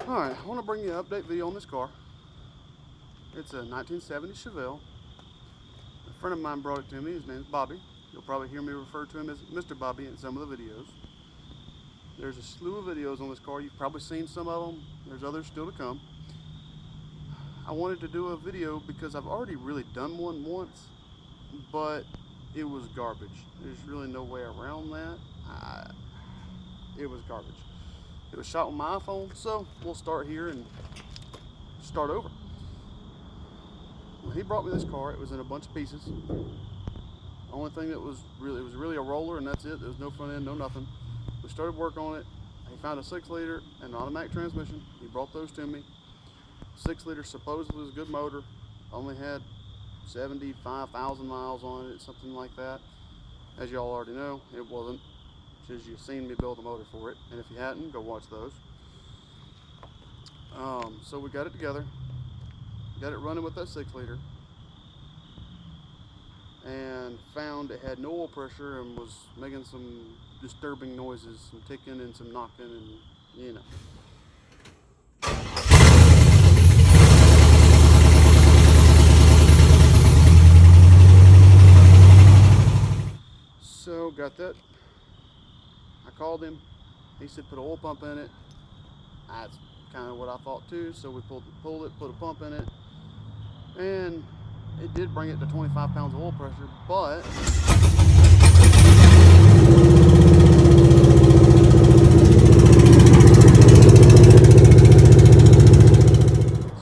Alright, I want to bring you an update video on this car. It's a 1970 Chevelle. A friend of mine brought it to me. His name's Bobby. You'll probably hear me refer to him as Mr. Bobby in some of the videos. There's a slew of videos on this car. You've probably seen some of them. There's others still to come. I wanted to do a video because I've already really done one once, but it was garbage. There's really no way around that. It was garbage. It was shot on my iPhone, so we'll start here and start over. When he brought me this car, it was in a bunch of pieces. The only thing that was really a roller, and that's it. There was no front end, no nothing. We started work on it. He found a 6-liter and an automatic transmission. He brought those to me. 6-liter supposedly was a good motor. Only had 75,000 miles on it, something like that. As y'all already know, it wasn't. Because you've seen me build a motor for it, and if you hadn't, go watch those. So we got it together, got it running with that 6-liter, and found it had no oil pressure and was making some disturbing noises, some ticking and some knocking, and you know. So got that. I called him. He said put an oil pump in it. That's kind of what I thought too. So we pulled it, put a pump in it, and it did bring it to 25 pounds of oil pressure, but it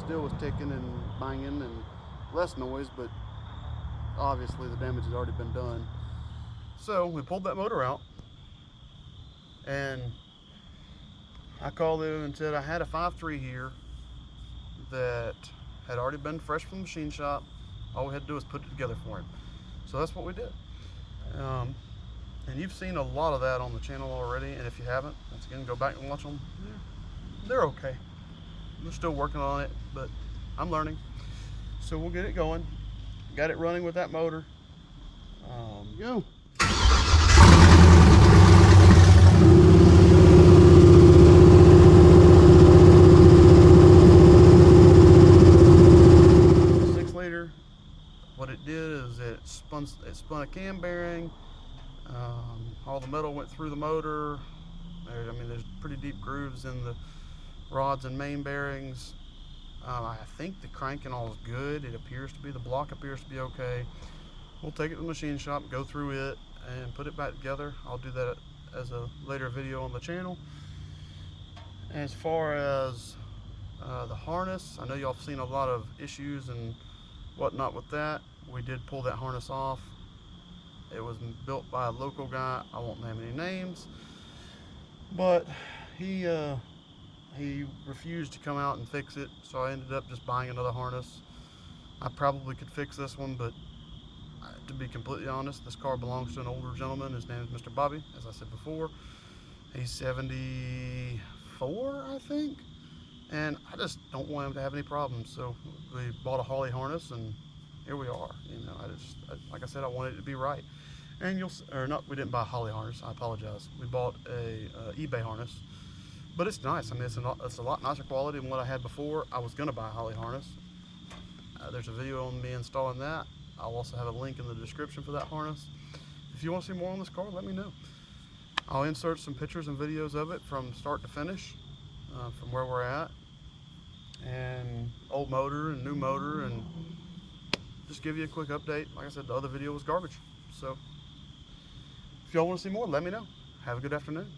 still was ticking and banging and less noise, but obviously the damage has already been done. So we pulled that motor out. And I called him and said I had a 5.3 here that had already been fresh from the machine shop. All we had to do was put it together for him. So that's what we did. And you've seen a lot of that on the channel already. And if you haven't, once again, go back and watch them. They're okay. We're still working on it, but I'm learning. So we'll get it going. Got it running with that motor. Go. 6-liter. What it did is it spun a cam bearing. All the metal went through the motor. I mean, there's pretty deep grooves in the rods and main bearings. I think the cranking all is good. It appears to be. The block appears to be okay. We'll take it to the machine shop, go through it, and put it back together. I'll do that as a later video on the channel. As far as the harness, I know y'all have seen a lot of issues and whatnot with that. We did pull that harness off. It was built by a local guy. I won't name any names, but he refused to come out and fix it, so I ended up just buying another harness. I probably could fix this one, but to be completely honest, this car belongs to an older gentleman. His name is Mr. Bobby, as I said before. He's 74, I think, and I just don't want him to have any problems. So we bought a Holly harness, and here we are. You know, like I said, I wanted it to be right. And we didn't buy a Holly harness. I apologize. We bought a eBay harness, but it's nice. I mean, it's a lot nicer quality than what I had before. I was gonna buy a Holly harness. There's a video on me installing that. I'll also have a link in the description for that harness. If you want to see more on this car, let me know. I'll insert some pictures and videos of it from start to finish, from where we're at, and old motor and new motor, and just give you a quick update. Like I said, the other video was garbage. So if y'all want to see more, let me know. Have a good afternoon.